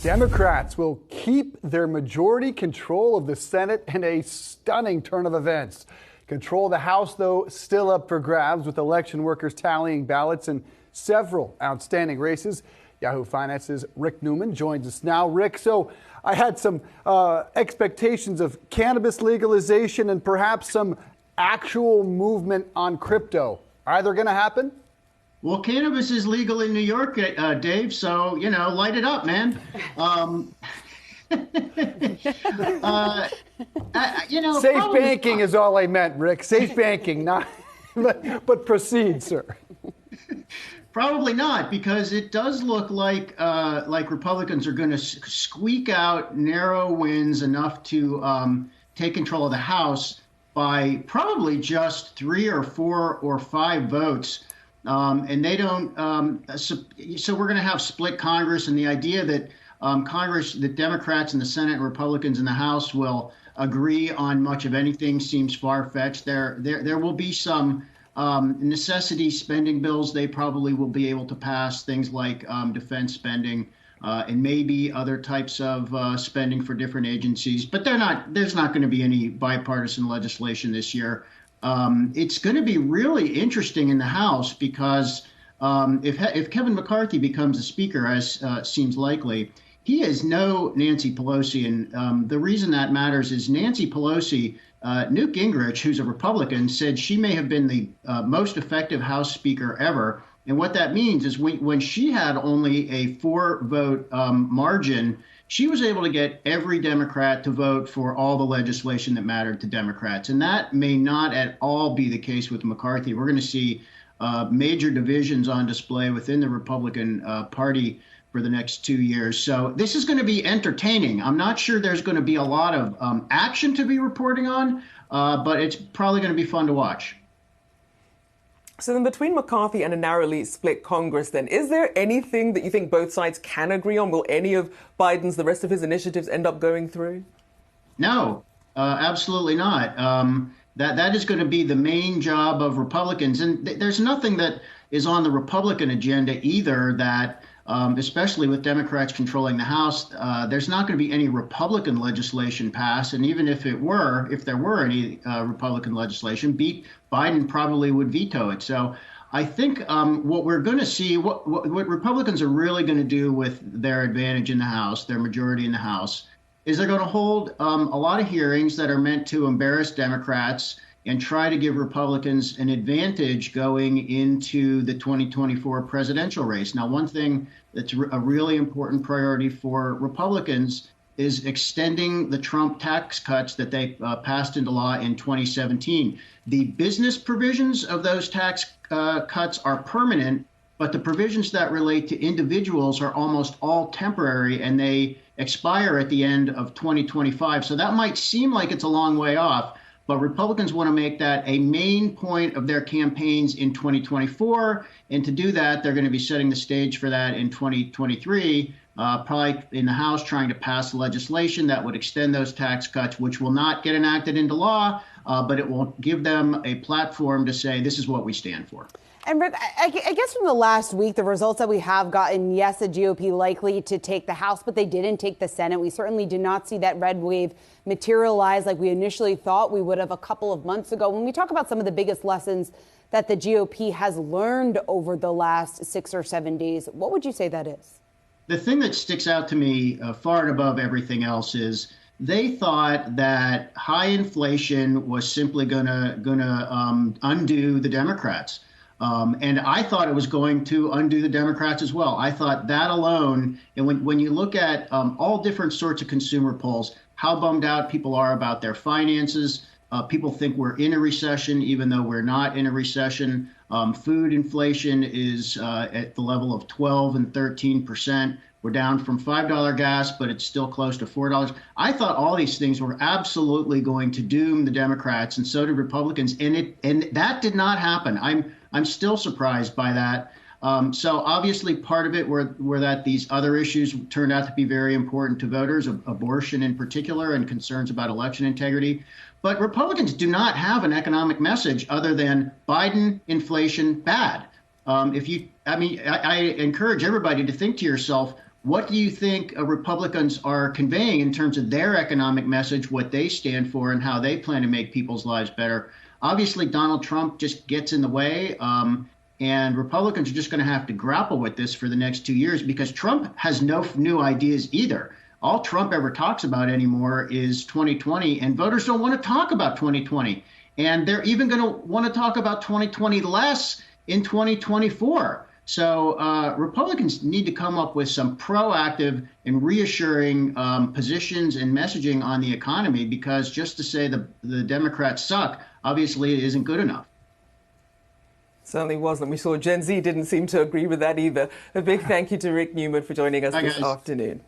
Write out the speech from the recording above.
Democrats will keep their majority control of the Senate in a stunning turn of events. Control of the House, though, still up for grabs, with election workers tallying ballots in several outstanding races. Yahoo Finance's Rick Newman joins us now. Rick, so I had some expectations of cannabis legalization and perhaps some actual movement on crypto. Either going to happen? Well, cannabis is legal in New York, Dave, so, light it up, man. Safe banking is all I meant, Rick. Safe banking, not, but proceed, sir. Probably not, because it does look like Republicans are going to squeak out narrow wins enough to take control of the House by probably just 3 or 4 or 5 votes. And they don't. So we're going to have split Congress, and the idea that the Democrats in the Senate and Republicans in the House will agree on much of anything seems far-fetched. There will be some necessity spending bills they probably will be able to pass, things like defense spending and maybe other types of spending for different agencies. But there's not going to be any bipartisan legislation this year. It's going to be really interesting in the House because if Kevin McCarthy becomes the Speaker, as seems likely, he is no Nancy Pelosi. And the reason that matters is Nancy Pelosi, Newt Gingrich, who's a Republican, said she may have been the most effective House Speaker ever. And what that means is when she had only a 4-vote margin, she was able to get every Democrat to vote for all the legislation that mattered to Democrats. And that may not at all be the case with McCarthy. We're going to see major divisions on display within the Republican Party for the next 2 years. So this is going to be entertaining. I'm not sure there's going to be a lot of action to be reporting on, but it's probably going to be fun to watch. So then between McCarthy and a narrowly split Congress, then, is there anything that you think both sides can agree on? Will any of the rest of his initiatives end up going through? No, absolutely not. That is going to be the main job of Republicans. And there's nothing that is on the Republican agenda either that, especially with Democrats controlling the House, there's not going to be any Republican legislation passed. And even if there were any Republican legislation, Biden probably would veto it. So I think what we're going to see, what Republicans are really going to do with their advantage in the House, their majority in the House, is they're going to hold a lot of hearings that are meant to embarrass Democrats and try to give Republicans an advantage going into the 2024 presidential race. Now, one thing that's a really important priority for Republicans is extending the Trump tax cuts that they passed into law in 2017. The business provisions of those tax cuts are permanent, but the provisions that relate to individuals are almost all temporary, and they expire at the end of 2025. So that might seem like it's a long way off, but Republicans want to make that a main point of their campaigns in 2024. And to do that, they're going to be setting the stage for that in 2023, probably in the House, trying to pass legislation that would extend those tax cuts, which will not get enacted into law, but it will give them a platform to say, this is what we stand for. And Rick, I guess from the last week, the results that we have gotten, yes, the GOP likely to take the House, but they didn't take the Senate. We certainly did not see that red wave materialize like we initially thought we would have a couple of months ago. When we talk about some of the biggest lessons that the GOP has learned over the last 6 or 7 days, what would you say that is? The thing that sticks out to me far and above everything else is they thought that high inflation was simply going to undo the Democrats. And I thought it was going to undo the Democrats as well. I thought that alone, and when you look at all different sorts of consumer polls, how bummed out people are about their finances. People think we're in a recession, even though we're not in a recession. Food inflation is at the level of 12 and 13%. We're down from $5 gas, but it's still close to $4. I thought all these things were absolutely going to doom the Democrats, and so did Republicans. And that did not happen. I'm still surprised by that. So obviously part of it were that these other issues turned out to be very important to voters, abortion in particular, and concerns about election integrity. But Republicans do not have an economic message other than Biden, inflation, bad. I encourage everybody to think to yourself, what do you think Republicans are conveying in terms of their economic message, what they stand for, and how they plan to make people's lives better? Obviously, Donald Trump just gets in the way, and Republicans are just going to have to grapple with this for the next 2 years because Trump has no new ideas either. All Trump ever talks about anymore is 2020, and voters don't want to talk about 2020. And they're even going to want to talk about 2020 less in 2024. So Republicans need to come up with some proactive and reassuring positions and messaging on the economy, because just to say the Democrats suck, obviously it isn't good enough. Certainly wasn't. We saw Gen Z didn't seem to agree with that either. A big thank you to Rick Newman for joining us this afternoon.